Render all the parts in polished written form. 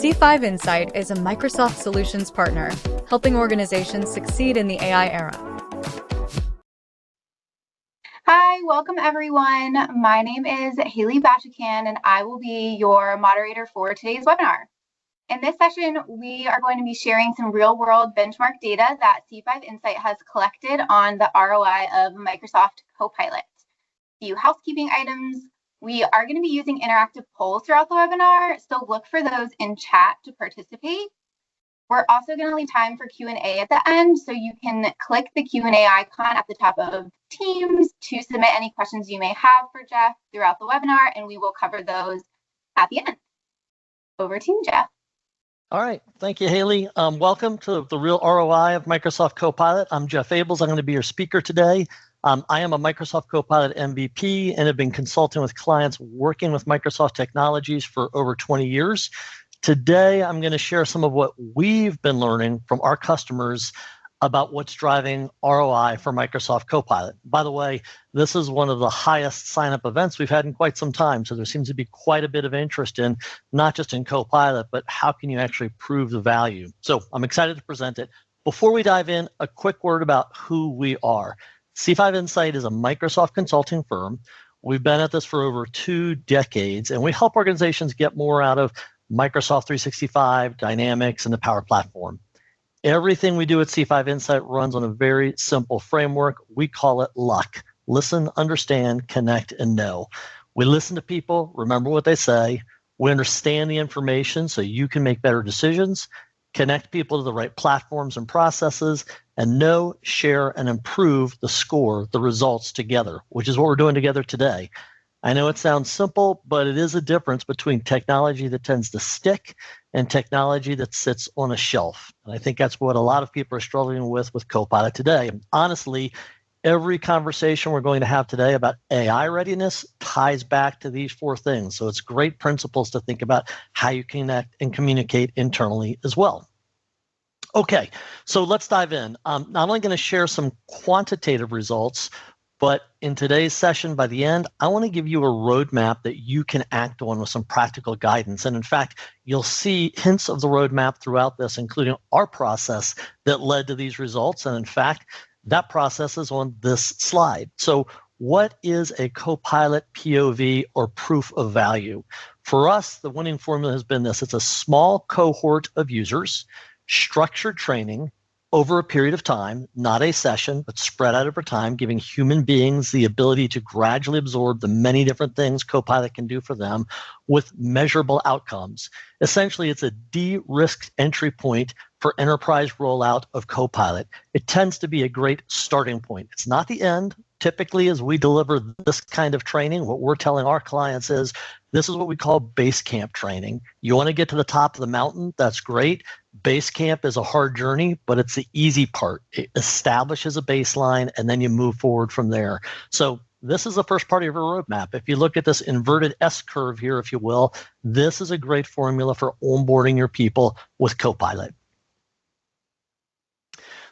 C5 Insight is a Microsoft Solutions partner, helping organizations succeed in the AI era. Hi, welcome everyone. My name is Haley Bachican, and I will be your moderator for today's webinar. In this session, we are going to be sharing some real-world benchmark data that C5 Insight has collected on the ROI of Microsoft Copilot. A few housekeeping items. We are going to be using interactive polls throughout the webinar, so look for those in chat to participate. We're also going to leave time for Q&A at the end, so you can click the Q&A icon at the top of Teams to submit any questions you may have for Jeff throughout the webinar, and we will cover those at the end. Over to you, Jeff. All right, thank you, Haley. Welcome to the real ROI of Microsoft Copilot. I'm Jeff Abels. I'm going to be your speaker today. I am a Microsoft Copilot MVP and have been consulting with clients working with Microsoft technologies for over 20 years. Today, I'm going to share some of what we've been learning from our customers about what's driving ROI for Microsoft Copilot. By the way, this is one of the highest sign-up events we've had in quite some time, so there seems to be quite a bit of interest in not just in Copilot, but how can you actually prove the value. So I'm excited to present it. Before we dive in, a quick word about who we are. C5 Insight is a Microsoft consulting firm. We've been at this for over 2 decades, and we help organizations get more out of Microsoft 365, Dynamics, and the Power Platform. Everything we do at C5 Insight runs on a very simple framework. We call it LUCK. Listen, understand, connect, and know. We listen to people, remember what they say. We understand the information so you can make better decisions, connect people to the right platforms and processes, and know, share, and improve the score, the results together, which is what we're doing together today. I know it sounds simple, but it is a difference between technology that tends to stick and technology that sits on a shelf. And I think that's what a lot of people are struggling with Copilot today. And honestly, every conversation we're going to have today about AI readiness ties back to these 4 things. So it's great principles to think about how you connect and communicate internally as well. Okay, so let's dive in. I'm not only going to share some quantitative results, but in today's session, by the end, I want to give you a roadmap that you can act on with some practical guidance. And in fact, you'll see hints of the roadmap throughout this, including our process that led to these results. And in fact, that process is on this slide. So what is a Copilot POV or proof of value? For us, the winning formula has been this. It's a small cohort of users, structured training over a period of time, not a session, but spread out over time, giving human beings the ability to gradually absorb the many different things Copilot can do for them with measurable outcomes. Essentially, it's a de-risked entry point for enterprise rollout of Copilot. It tends to be a great starting point. It's not the end. Typically, as we deliver this kind of training, what we're telling our clients is this is what we call base camp training. You want to get to the top of the mountain, that's great. Base camp is a hard journey, but it's the easy part. It establishes a baseline, and then you move forward from there. So this is the first part of your roadmap. If you look at this inverted S curve here, if you will, this is a great formula for onboarding your people with Copilot.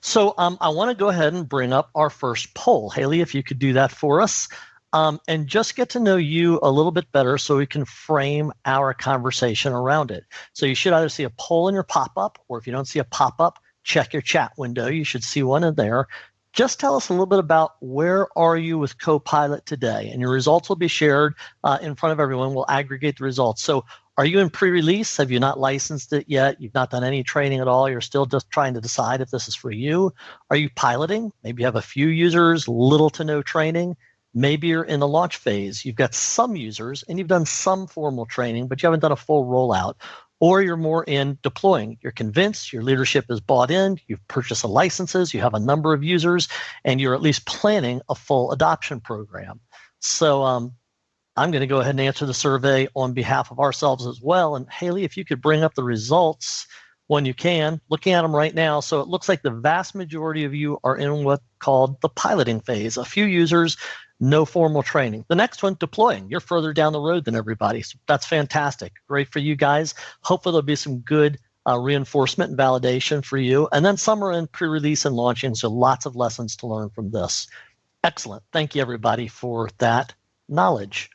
So I want to go ahead and bring up our first poll. Haley, if you could do that for us. And just get to know you a little bit better so we can frame our conversation around it. So you should either see a poll in your pop-up, or if you don't see a pop-up, check your chat window. You should see one in there. Just tell us a little bit about where are you with Copilot today, and your results will be shared in front of everyone. We'll aggregate the results. So are you in pre-release? Have you not licensed it yet? You've not done any training at all. You're still just trying to decide if this is for you. Are you piloting? Maybe you have a few users, little to no training. Maybe you're in the launch phase. You've got some users and you've done some formal training, but you haven't done a full rollout. Or you're more in deploying. You're convinced, your leadership is bought in, you've purchased the licenses, you have a number of users, and you're at least planning a full adoption program. So I'm going to go ahead and answer the survey on behalf of ourselves as well. And Haley, if you could bring up the results when you can, looking at them right now. So it looks like the vast majority of you are in what's called the piloting phase. A few users, no formal training. The next one, deploying. You're further down the road than everybody. So that's fantastic. Great for you guys. Hopefully there'll be some good reinforcement and validation for you. And then some are in pre-release and launching. So lots of lessons to learn from this. Excellent. Thank you, everybody, for that knowledge.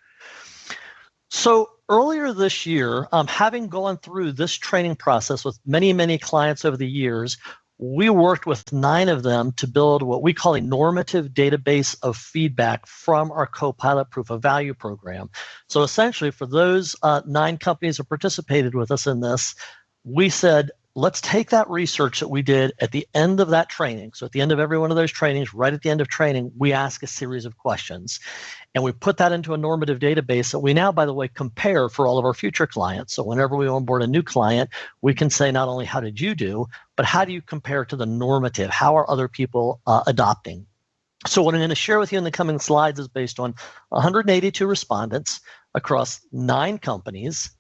So earlier this year, having gone through this training process with many, many clients over the years, we worked with 9 of them to build what we call a normative database of feedback from our Copilot Proof of Value program. So essentially, for those 9 companies that participated with us in this, we said, let's take that research that we did at the end of that training. So at the end of every one of those trainings, right at the end of training, we ask a series of questions. And we put that into a normative database that we now, by the way, compare for all of our future clients. So whenever we onboard a new client, we can say not only how did you do, but how do you compare to the normative? How are other people adopting? So what I'm going to share with you in the coming slides is based on 182 respondents across 9 companies,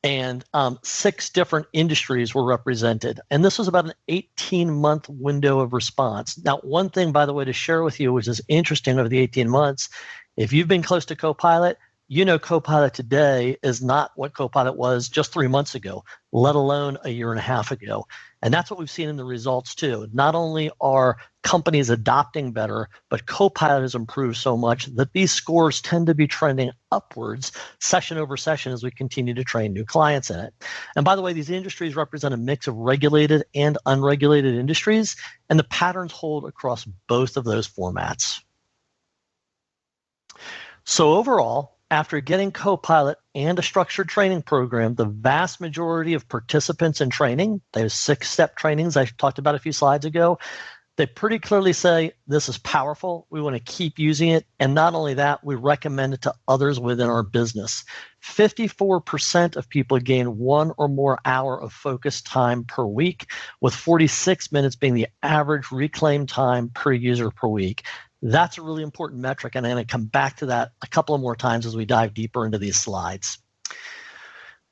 and 6 different industries were represented. And this was about an 18-month window of response. Now, one thing, by the way, to share with you, which is interesting over the 18 months, if you've been close to Copilot, you know Copilot today is not what Copilot was just 3 months ago, let alone a year and a half ago. And that's what we've seen in the results too. Not only are companies adopting better, but Copilot has improved so much that these scores tend to be trending upwards session over session as we continue to train new clients in it. And by the way, these industries represent a mix of regulated and unregulated industries, and the patterns hold across both of those formats. So overall, after getting Copilot and a structured training program, the vast majority of participants in training, those 6-step trainings I talked about a few slides ago, they pretty clearly say, this is powerful, we want to keep using it, and not only that, we recommend it to others within our business. 54% of people gain 1 or more hour of focused time per week, with 46 minutes being the average reclaimed time per user per week. That's a really important metric, and I'm going to come back to that a couple of more times as we dive deeper into these slides.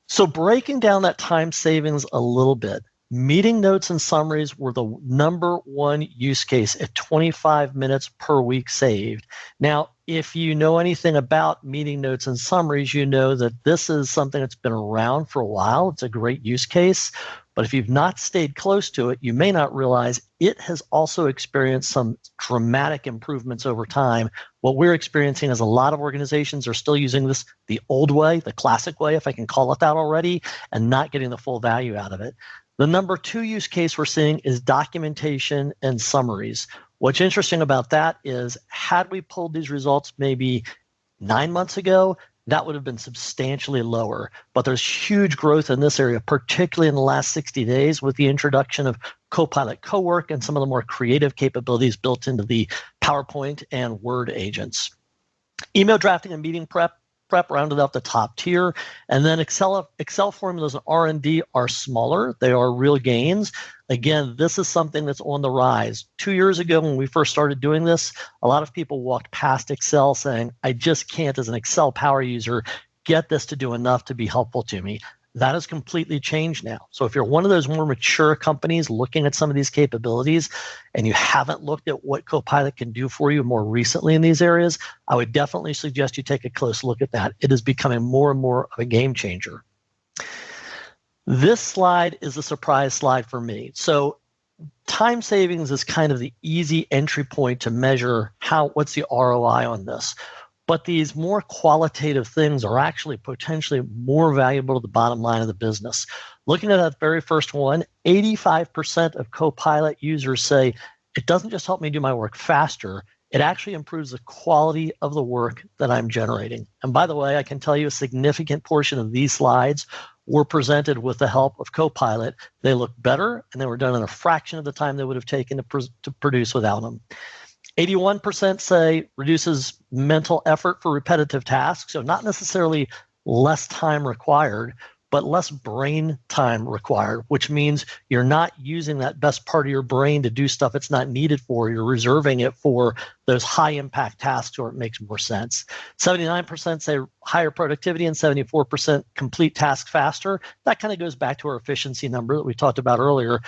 So breaking down that time savings a little bit, meeting notes and summaries were the #1 use case at 25 minutes per week saved. Now, if you know anything about meeting notes and summaries, you know that this is something that's been around for a while. It's a great use case. But if you've not stayed close to it, you may not realize it has also experienced some dramatic improvements over time. What we're experiencing is a lot of organizations are still using this the old way, the classic way, if I can call it that already, and not getting the full value out of it. The #2 use case we're seeing is documentation and summaries. What's interesting about that is, had we pulled these results maybe 9 months ago, that would have been substantially lower. But there's huge growth in this area, particularly in the last 60 days with the introduction of Copilot Cowork and some of the more creative capabilities built into the PowerPoint and Word agents. Email drafting and meeting prep rounded out the top tier. And then Excel formulas and R&D are smaller. They are real gains. Again, this is something that's on the rise. 2 years ago, when we first started doing this, a lot of people walked past Excel saying, I just can't, as an Excel power user, get this to do enough to be helpful to me. That has completely changed now. So if you're one of those more mature companies looking at some of these capabilities and you haven't looked at what Copilot can do for you more recently in these areas, I would definitely suggest you take a close look at that. It is becoming more and more of a game changer. This slide is a surprise slide for me. So time savings is kind of the easy entry point to measure what's the ROI on this. But these more qualitative things are actually potentially more valuable to the bottom line of the business. Looking at that very first one, 85% of Copilot users say, it doesn't just help me do my work faster, it actually improves the quality of the work that I'm generating. And by the way, I can tell you a significant portion of these slides were presented with the help of Copilot. They look better, and they were done in a fraction of the time they would have taken to produce without them. 81% say reduces mental effort for repetitive tasks, so not necessarily less time required, but less brain time required, which means you're not using that best part of your brain to do stuff it's not needed for. You're reserving it for those high-impact tasks where it makes more sense. 79% say higher productivity and 74% complete tasks faster. That kind of goes back to our efficiency number that we talked about earlier.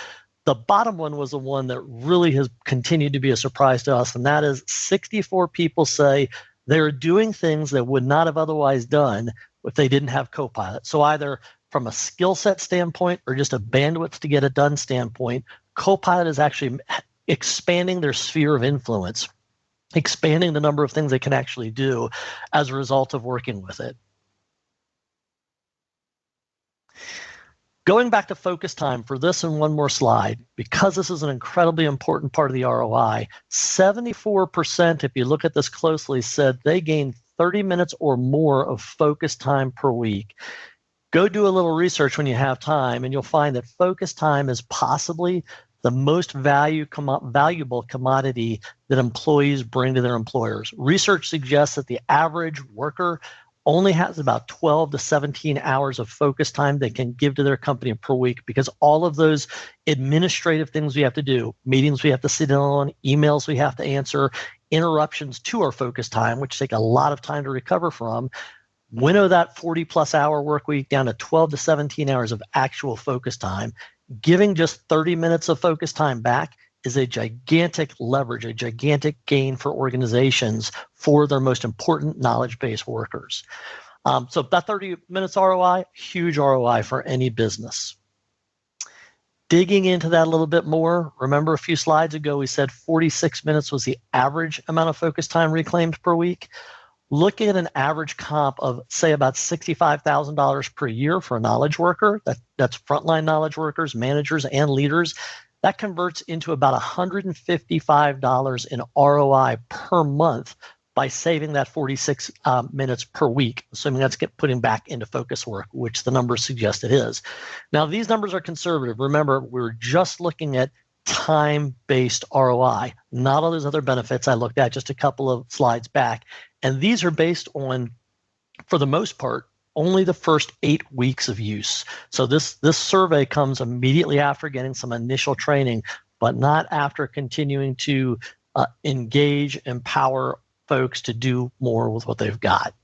The bottom one was the one that really has continued to be a surprise to us, and that is 64 people say they're doing things they would not have otherwise done if they didn't have Copilot. So either from a skill set standpoint or just a bandwidth to get it done standpoint, Copilot is actually expanding their sphere of influence, expanding the number of things they can actually do as a result of working with it. Going back to focus time for this and one more slide, because this is an incredibly important part of the ROI, 74%, if you look at this closely, said they gained 30 minutes or more of focus time per week. Go do a little research when you have time, and you'll find that focus time is possibly the most valuable commodity that employees bring to their employers. Research suggests that the average worker only has about 12 to 17 hours of focus time they can give to their company per week, because all of those administrative things we have to do, meetings we have to sit in on, emails we have to answer, interruptions to our focus time, which take a lot of time to recover from, winnow that 40 plus hour work week down to 12 to 17 hours of actual focus time. Giving just 30 minutes of focus time back is a gigantic leverage, a gigantic gain for organizations for their most important knowledge-based workers. So that 30 minutes ROI, huge ROI for any business. Digging into that a little bit more, remember a few slides ago we said 46 minutes was the average amount of focus time reclaimed per week. Looking at an average comp of, say, about $65,000 per year for a knowledge worker, that's frontline knowledge workers, managers, and leaders, that converts into about $155 in ROI per month by saving that 46 minutes per week, assuming that's putting back into focus work, which the numbers suggest it is. Now, these numbers are conservative. Remember, we're just looking at time-based ROI, not all those other benefits I looked at just a couple of slides back. And these are based on, for the most part, only the first 8 weeks of use. So this survey comes immediately after getting some initial training, but not after continuing to engage, empower folks to do more with what they've got.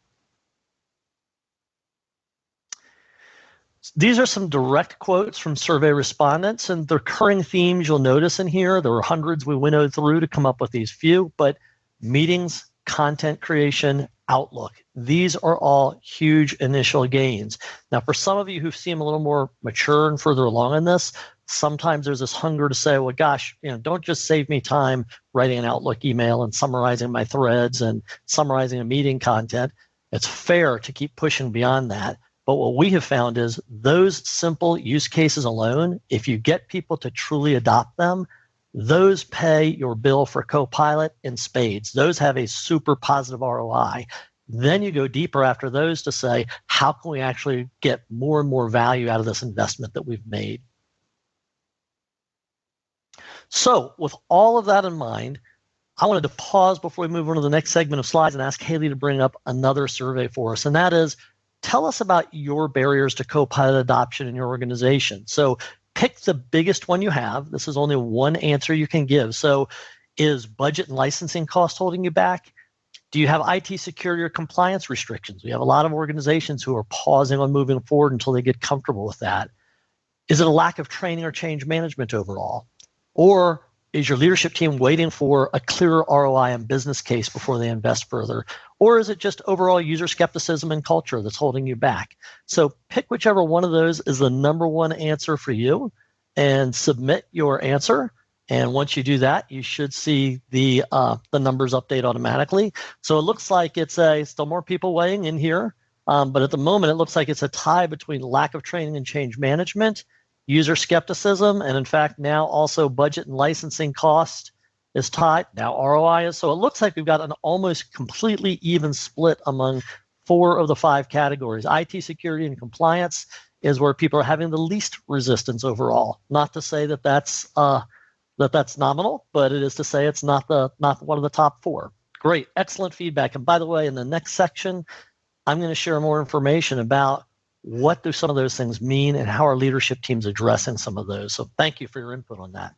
These are some direct quotes from survey respondents, and the recurring themes you'll notice in here, there were hundreds we winnowed through to come up with these few, but meetings, content creation, outlook. These are all huge initial gains. Now, for some of you who seem a little more mature and further along in this, sometimes there's this hunger to say, well, gosh, don't just save me time writing an Outlook email and summarizing my threads and summarizing a meeting content. It's fair to keep pushing beyond that. But what we have found is those simple use cases alone, if you get people to truly adopt them, those pay your bill for Copilot in spades. Those have a super positive ROI. Then you go deeper after those to say, how can we actually get more and more value out of this investment that we've made? So with all of that in mind, I wanted to pause before we move on to the next segment of slides and ask Haley to bring up another survey for us. And that is, tell us about your barriers to Copilot adoption in your organization. So pick the biggest one you have. This is only one answer you can give. So is budget and licensing cost holding you back? Do you have IT security or compliance restrictions? We have a lot of organizations who are pausing on moving forward until they get comfortable with that. Is it a lack of training or change management overall? Or is your leadership team waiting for a clearer ROI and business case before they invest further? Or is it just overall user skepticism and culture that's holding you back? So pick whichever one of those is the number one answer for you and submit your answer. And once you do that, you should see the numbers update automatically. So it looks like it's still more people weighing in here. But at the moment, it looks like it's a tie between lack of training and change management, user skepticism, and in fact, now also budget and licensing cost is tied. Now ROI is. So it looks like we've got an almost completely even split among 4 of the 5 categories. IT security and compliance is where people are having the least resistance overall. Not to say that that's nominal, but it is to say it's not one of the top 4. Great, excellent feedback. And by the way, in the next section, I'm going to share more information about what do some of those things mean and how our leadership team's addressing some of those. So thank you for your input on that.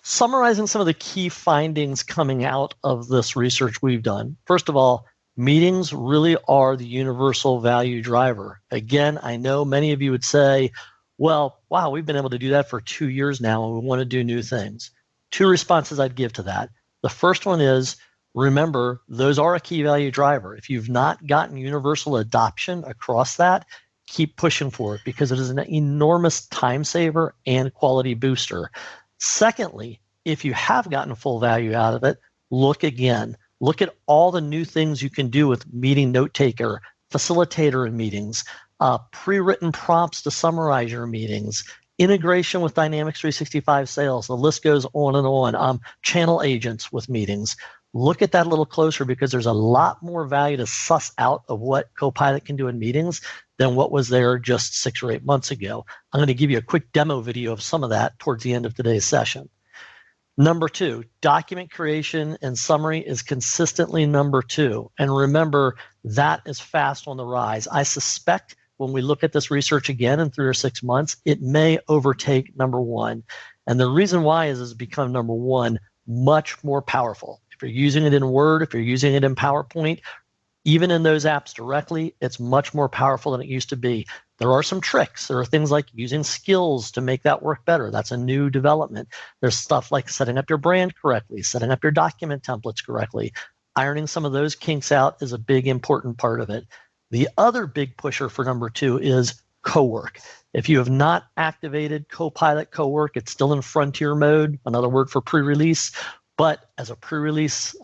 Summarizing some of the key findings coming out of this research we've done. First of all, meetings really are the universal value driver. Again, I know many of you would say, well, wow, we've been able to do that for 2 years now and we want to do new things. 2 responses I'd give to that. The first one is, remember, those are a key value driver. If you've not gotten universal adoption across that, keep pushing for it because it is an enormous time saver and quality booster. Secondly, if you have gotten full value out of it, look again. Look at all the new things you can do with meeting note taker, facilitator in meetings, pre-written prompts to summarize your meetings, integration with Dynamics 365 sales. The list goes on and on. Channel agents with meetings. Look at that a little closer because there's a lot more value to suss out of what Copilot can do in meetings than what was there just 6 or 8 months ago. I'm going to give you a quick demo video of some of that towards the end of today's session. Number 2, document creation and summary is consistently number 2. And remember, that is fast on the rise. I suspect when we look at this research again in 3 or 6 months, it may overtake number 1. And the reason why is it's become number 1 much more powerful. If you're using it in Word, if you're using it in PowerPoint, even in those apps directly, it's much more powerful than it used to be. There are some tricks. There are things like using skills to make that work better. That's a new development. There's stuff like setting up your brand correctly, setting up your document templates correctly. Ironing some of those kinks out is a big, important part of it. The other big pusher for number 2 is co-work. If you have not activated Copilot Co-work, it's still in frontier mode, another word for pre-release. But as a pre-release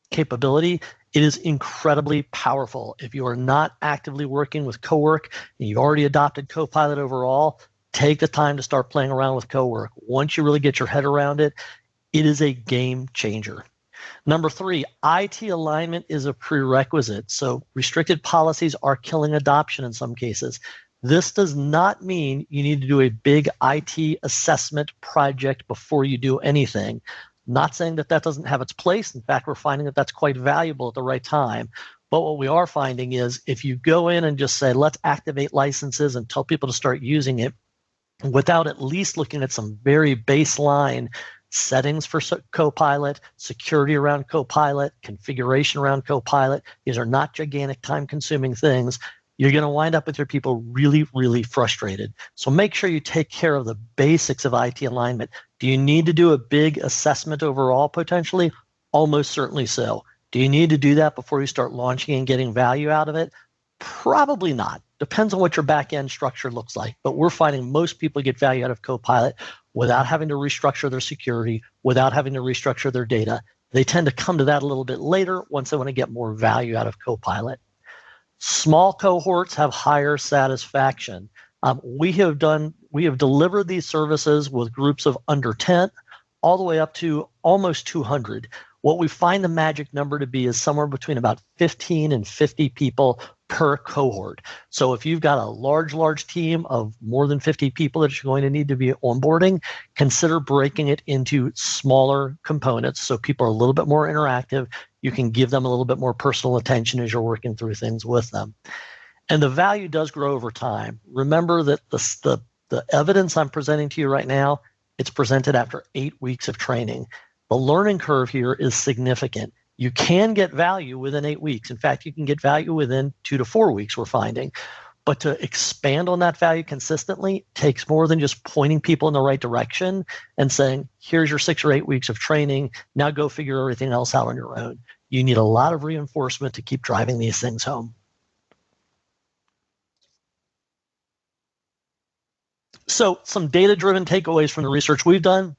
capability, it is incredibly powerful. If you are not actively working with co-work and you've already adopted Copilot overall, take the time to start playing around with co-work. Once you really get your head around it, it is a game changer. Number 3, IT alignment is a prerequisite. So restricted policies are killing adoption in some cases. This does not mean you need to do a big IT assessment project before you do anything. Not saying that that doesn't have its place. In fact, we're finding that that's quite valuable at the right time. But what we are finding is if you go in and just say, let's activate licenses and tell people to start using it without at least looking at some very baseline settings for Copilot, security around Copilot, configuration around Copilot, these are not gigantic time-consuming things, you're going to wind up with your people really, really frustrated. So make sure you take care of the basics of IT alignment. Do you need to do a big assessment overall potentially? Almost certainly so. Do you need to do that before you start launching and getting value out of it? Probably not. Depends on what your back-end structure looks like. But we're finding most people get value out of Copilot without having to restructure their security, without having to restructure their data. They tend to come to that a little bit later once they want to get more value out of Copilot. Small cohorts have higher satisfaction. We have delivered these services with groups of under 10 all the way up to almost 200. What we find the magic number to be is somewhere between about 15 and 50 people per cohort. So if you've got a large team of more than 50 people that you're going to need to be onboarding, consider breaking it into smaller components so people are a little bit more interactive. You can give them a little bit more personal attention as you're working through things with them. And the value does grow over time. Remember that the evidence I'm presenting to you right now, it's presented after 8 weeks of training. The learning curve here is significant. You can get value within 8 weeks. In fact, you can get value within 2 to 4 weeks, we're finding. But to expand on that value consistently takes more than just pointing people in the right direction and saying, here's your 6 or 8 weeks of training. Now go figure everything else out on your own. You need a lot of reinforcement to keep driving these things home. So some data-driven takeaways from the research we've done.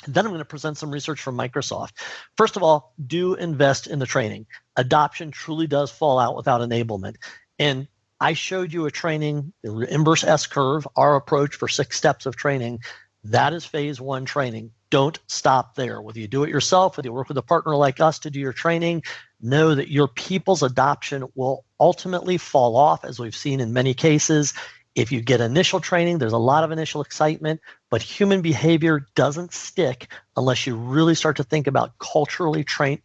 Then I'm going to present some research from Microsoft. First of all, do invest in the training. Adoption truly does fall out without enablement. And I showed you a training, the inverse S-curve, our approach for 6 steps of training. That is phase 1 training. Don't stop there. Whether you do it yourself, whether you work with a partner like us to do your training, know that your people's adoption will ultimately fall off, as we've seen in many cases. If you get initial training, there's a lot of initial excitement, but human behavior doesn't stick unless you really start to think about culturally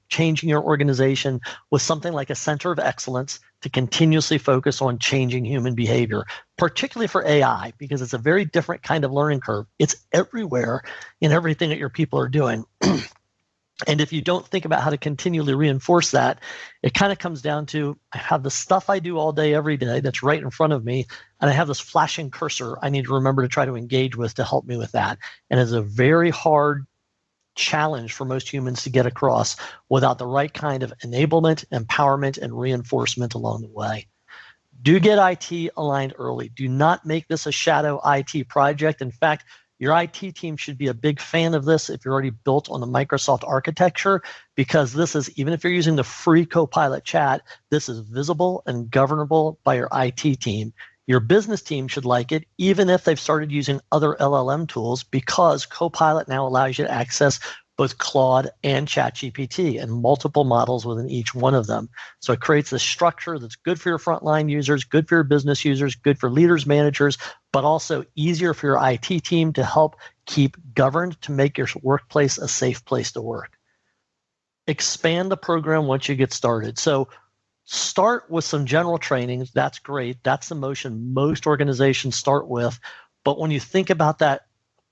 changing your organization with something like a center of excellence to continuously focus on changing human behavior, particularly for AI, because it's a very different kind of learning curve. It's everywhere in everything that your people are doing. And if you don't think about how to continually reinforce that, it kind of comes down to, I have the stuff I do all day, every day that's right in front of me, and I have this flashing cursor I need to remember to try to engage with to help me with that. And it's a very hard challenge for most humans to get across without the right kind of enablement, empowerment, and reinforcement along the way. Do get IT aligned early. Do not make this a shadow IT project. In fact, your IT team should be a big fan of this if you're already built on the Microsoft architecture, because this is, even if you're using the free Copilot chat, this is visible and governable by your IT team. Your business team should like it, even if they've started using other LLM tools, because Copilot now allows you to access both Claude and ChatGPT and multiple models within each one of them. So it creates a structure that's good for your frontline users, good for your business users, good for leaders, managers, but also easier for your IT team to help keep governed to make your workplace a safe place to work. Expand the program once you get started. So start with some general trainings. That's great. That's the motion most organizations start with. But when you think about that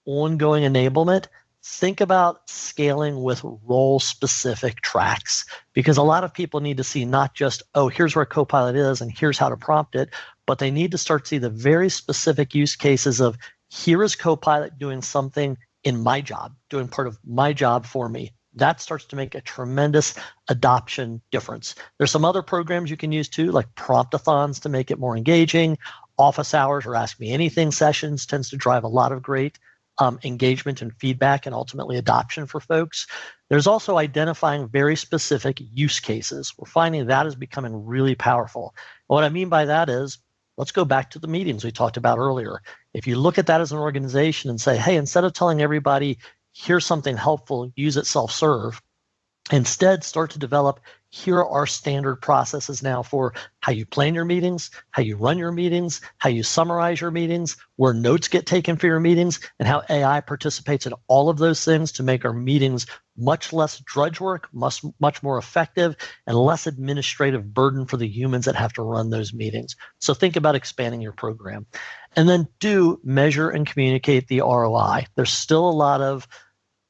ongoing enablement, think about scaling with role-specific tracks, because a lot of people need to see not just, oh, here's where Copilot is and here's how to prompt it, but they need to start to see the very specific use cases of, here is Copilot doing something in my job, doing part of my job for me. That starts to make a tremendous adoption difference. There's some other programs you can use too, like prompt-a-thons to make it more engaging. Office hours or Ask Me Anything sessions tends to drive a lot of great engagement and feedback and ultimately adoption for folks. There's also identifying very specific use cases. We're finding that is becoming really powerful. And what I mean by that is, let's go back to the meetings we talked about earlier. If you look at that as an organization and say, hey, instead of telling everybody, here's something helpful, use it self-serve, instead start to develop, here are our standard processes now for how you plan your meetings, how you run your meetings, how you summarize your meetings, where notes get taken for your meetings, and how AI participates in all of those things to make our meetings much less drudge work, much more effective, and less administrative burden for the humans that have to run those meetings. So think about expanding your program. And then do measure and communicate the ROI. There's still a lot of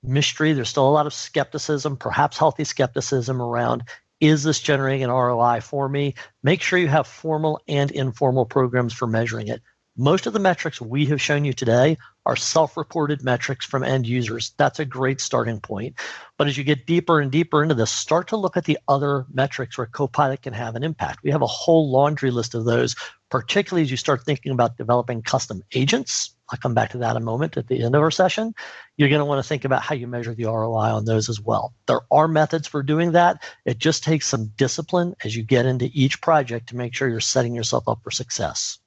mystery. There's still a lot of skepticism, perhaps healthy skepticism around, is this generating an ROI for me? Make sure you have formal and informal programs for measuring it. Most of the metrics we have shown you today are self-reported metrics from end users. That's a great starting point. But as you get deeper and deeper into this, start to look at the other metrics where Copilot can have an impact. We have a whole laundry list of those, particularly as you start thinking about developing custom agents. I'll come back to that in a moment at the end of our session. You're going to want to think about how you measure the ROI on those as well. There are methods for doing that. It just takes some discipline as you get into each project to make sure you're setting yourself up for success.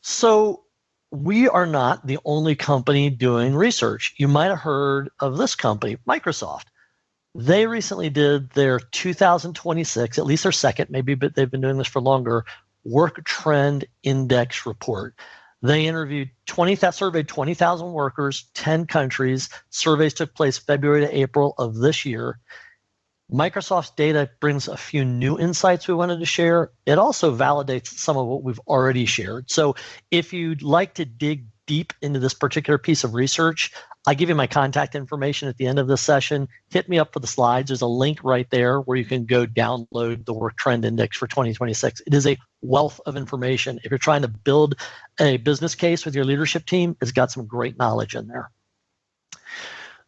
So we are not the only company doing research. You might have heard of this company, Microsoft. They recently did their 2026, at least their second, maybe, but they've been doing this for longer, Work Trend Index report. They surveyed 20,000 workers, 10 countries. Surveys took place February to April of this year. Microsoft's data brings a few new insights we wanted to share. It also validates some of what we've already shared. So if you'd like to dig deep into this particular piece of research, I'll give you my contact information at the end of this session. Hit me up for the slides. There's a link right there where you can go download the Work Trend Index for 2026. It is a wealth of information. If you're trying to build a business case with your leadership team, it's got some great knowledge in there.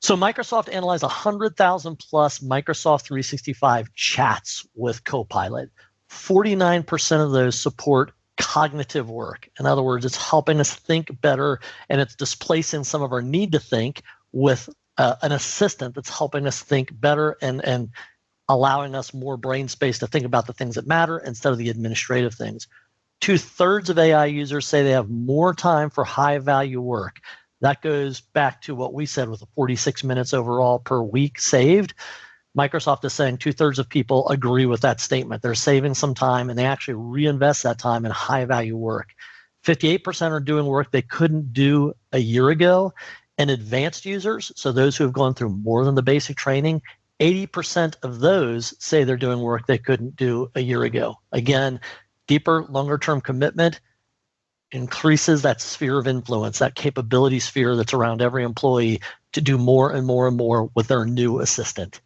So Microsoft analyzed 100,000 plus Microsoft 365 chats with Copilot. 49% of those support cognitive work. In other words, it's helping us think better, and it's displacing some of our need to think with an assistant that's helping us think better and allowing us more brain space to think about the things that matter instead of the administrative things. 2/3 of AI users say they have more time for high-value work. That goes back to what we said with the 46 minutes overall per week saved. Microsoft is saying 2/3 of people agree with that statement. They're saving some time, and they actually reinvest that time in high-value work. 58% are doing work they couldn't do a year ago. And advanced users, so those who have gone through more than the basic training, 80% of those say they're doing work they couldn't do a year ago. Again, deeper, longer-term commitment increases that sphere of influence, that capability sphere that's around every employee to do more and more and more with their new assistant.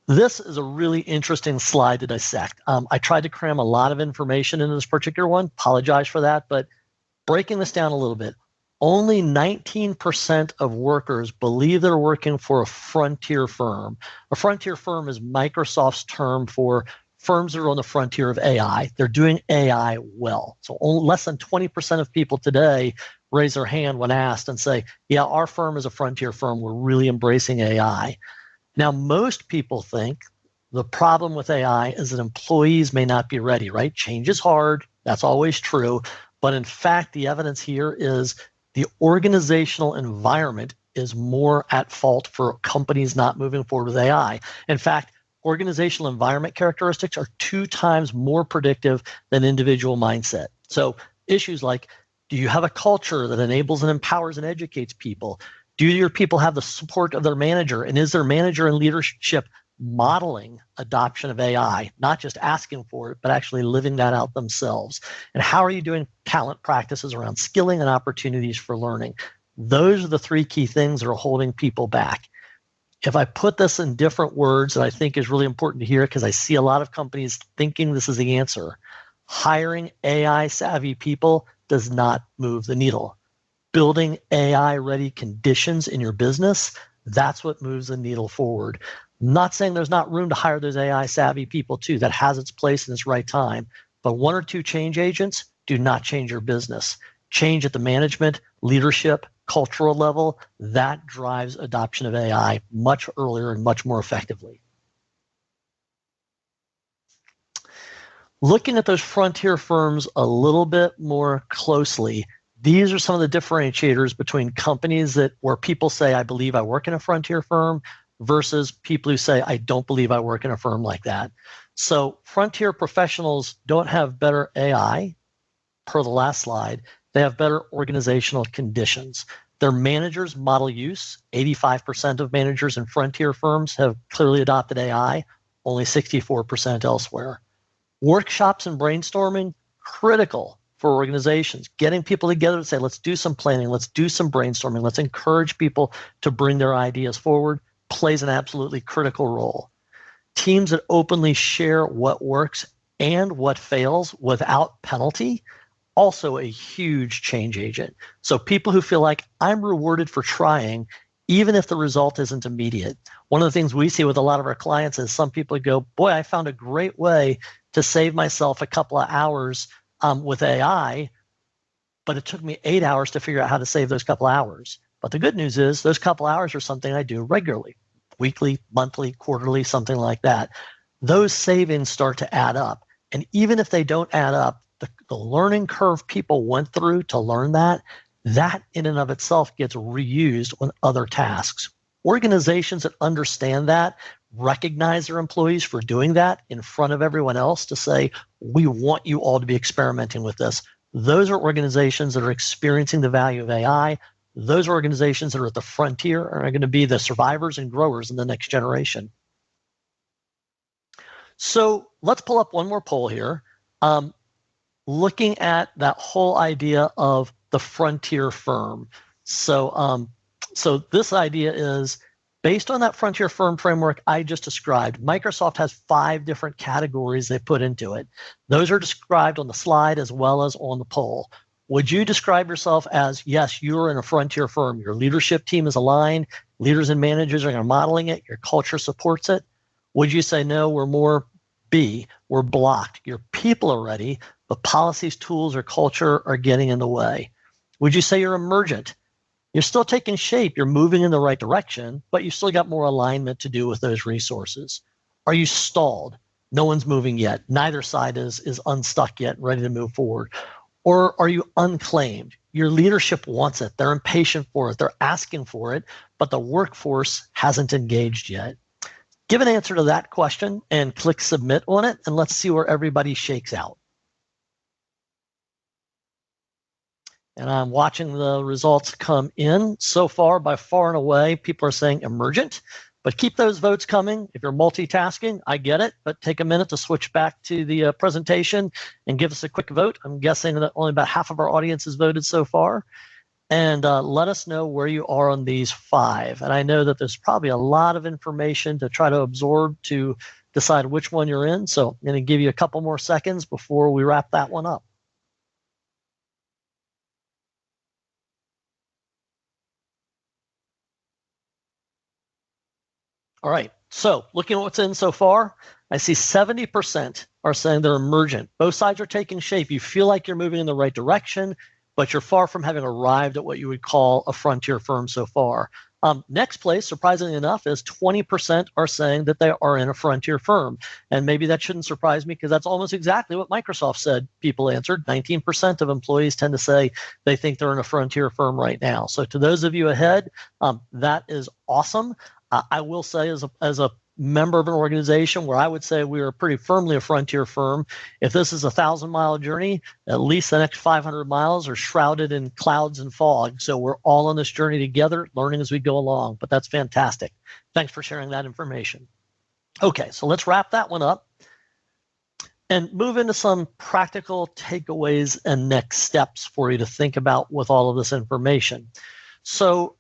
This is a really interesting slide to dissect. I tried to cram a lot of information into this particular one. Apologize for that, but breaking this down a little bit, only 19% of workers believe they're working for a frontier firm. A frontier firm is Microsoft's term for firms that are on the frontier of AI. They're doing AI well. So only less than 20% of people today raise their hand when asked and say, yeah, our firm is a frontier firm. We're really embracing AI. Now, most people think The problem with AI is that employees may not be ready, right? Change is hard. That's always true. But in fact, the evidence here is the organizational environment is more at fault for companies not moving forward with AI. In fact, organizational environment characteristics are 2 times more predictive than individual mindset. So issues like, do you have a culture that enables and empowers and educates people? Do your people have the support of their manager? And is their manager and leadership modeling adoption of AI, not just asking for it, but actually living that out themselves? And how are you doing talent practices around skilling and opportunities for learning? Those are the 3 key things that are holding people back. If I put this in different words that I think is really important to hear, because I see a lot of companies thinking this is the answer, hiring AI savvy people does not move the needle. Building AI ready conditions in your business, that's what moves the needle forward. I'm not saying there's not room to hire those AI savvy people too. That has its place in its right time. But 1 or 2 change agents do not change your business. Change at the management, leadership, cultural level, that drives adoption of AI much earlier and much more effectively. Looking at those frontier firms a little bit more closely, these are some of the differentiators between companies where people say, I believe I work in a frontier firm, versus people who say, I don't believe I work in a firm like that. So frontier professionals don't have better AI, per the last slide. They have better organizational conditions. Their managers model use. 85% of managers in frontier firms have clearly adopted AI, only 64% elsewhere. Workshops and brainstorming, critical for organizations. Getting people together to say, let's do some planning, let's do some brainstorming, let's encourage people to bring their ideas forward, plays an absolutely critical role. Teams that openly share what works and what fails without penalty, also a huge change agent. So people who feel like I'm rewarded for trying, even if the result isn't immediate. One of the things we see with a lot of our clients is some people go, boy, I found a great way to save myself a couple of hours with AI, but it took me 8 hours to figure out how to save those couple hours. But the good news is those couple hours are something I do regularly, weekly, monthly, quarterly, something like that. Those savings start to add up. And even if they don't add up, the learning curve people went through to learn that in and of itself gets reused on other tasks. Organizations that understand that, recognize their employees for doing that in front of everyone else to say, we want you all to be experimenting with this. Those are organizations that are experiencing the value of AI. Those organizations that are at the frontier are going to be the survivors and growers in the next generation. So let's pull up one more poll here. Looking at that whole idea of the frontier firm. So this idea is based on that frontier firm framework I just described. Microsoft has 5 different categories they put into it. Those are described on the slide as well as on the poll. Would you describe yourself as, yes, you're in a frontier firm, your leadership team is aligned, leaders and managers are modeling it, your culture supports it? Would you say, no, we're more B, we're blocked, your people are ready, but policies, tools, or culture are getting in the way? Would you say you're emergent? You're still taking shape, you're moving in the right direction, but you've still got more alignment to do with those resources. Are you stalled? No one's moving yet. Neither side is unstuck yet, ready to move forward. Or are you unclaimed? Your leadership wants it. They're impatient for it. They're asking for it, but the workforce hasn't engaged yet. Give an answer to that question and click submit on it, and let's see where everybody shakes out. And I'm watching the results come in. So far, by far and away, people are saying emergent, but keep those votes coming. If you're multitasking, I get it, but take a minute to switch back to the presentation and give us a quick vote. I'm guessing that only about half of our audience has voted so far. And let us know where you are on these 5. And I know that there's probably a lot of information to try to absorb to decide which one you're in. So I'm going to give you a couple more seconds before we wrap that one up. All right, so looking at what's in so far, I see 70% are saying they're emergent. Both sides are taking shape. You feel like you're moving in the right direction, but you're far from having arrived at what you would call a frontier firm so far. Next place, surprisingly enough, is 20% are saying that they are in a frontier firm. And maybe that shouldn't surprise me because that's almost exactly what Microsoft said people answered. 19% of employees tend to say they think they're in a frontier firm right now. So to those of you ahead, that is awesome. I will say as a member of an organization where I would say we are pretty firmly a frontier firm, if this is a 1,000-mile journey, at least the next 500 miles are shrouded in clouds and fog. So we're all on this journey together, learning as we go along. But that's fantastic. Thanks for sharing that information. Okay, so let's wrap that one up and move into some practical takeaways and next steps for you to think about with all of this information. So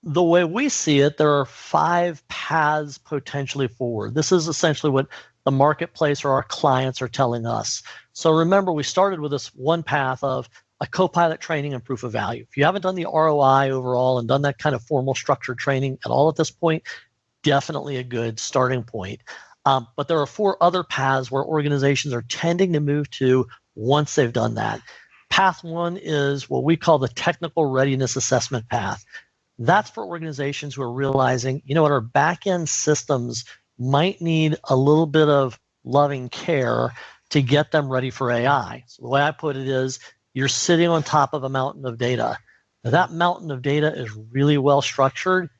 the way we see it, there are 5 paths potentially forward. This is essentially what the marketplace or our clients are telling us. So remember, we started with this one path of a Copilot training and proof of value. If you haven't done the ROI overall and done that kind of formal structured training at all at this point, definitely a good starting point. But there are 4 other paths where organizations are tending to move to once they've done that. Path 1 is what we call the technical readiness assessment path. That's for organizations who are realizing, you know what, our back-end systems might need a little bit of loving care to get them ready for AI. So the way I put it is, you're sitting on top of a mountain of data. Now, that mountain of data is really well structured.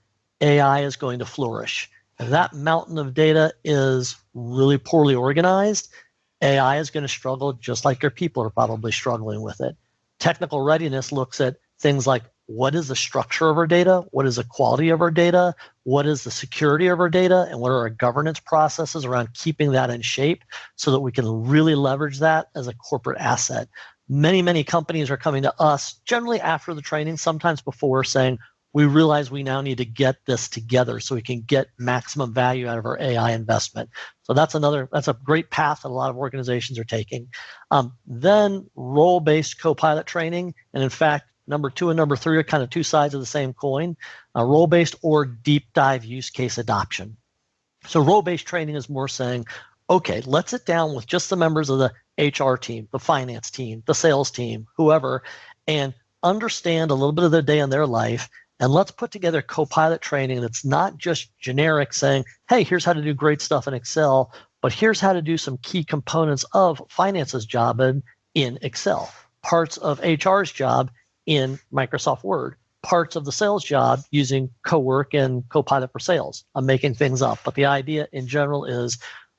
AI is going to flourish. If that mountain of data is really poorly organized, AI is going to struggle just like your people are probably struggling with it. Technical readiness looks at things like, what is the structure of our data? What is the quality of our data? What is the security of our data? And what are our governance processes around keeping that in shape so that we can really leverage that as a corporate asset? Many companies are coming to us, generally after the training, sometimes before, saying, we realize we now need to get this together so we can get maximum value out of our AI investment. So that's a great path that a lot of organizations are taking. Then role-based Copilot training, and in fact, number 2 and number 3 are kind of 2 sides of the same coin, role-based or deep dive use case adoption. So role-based training is more saying, okay, let's sit down with just the members of the HR team, the finance team, the sales team, whoever, and understand a little bit of their day in their life. And let's put together Copilot training that's not just generic saying, hey, here's how to do great stuff in Excel, but here's how to do some key components of finance's job in Excel, parts of HR's job in Microsoft Word, parts of the sales job using CoWork and Copilot for Sales. I'm making things up, but the idea in general is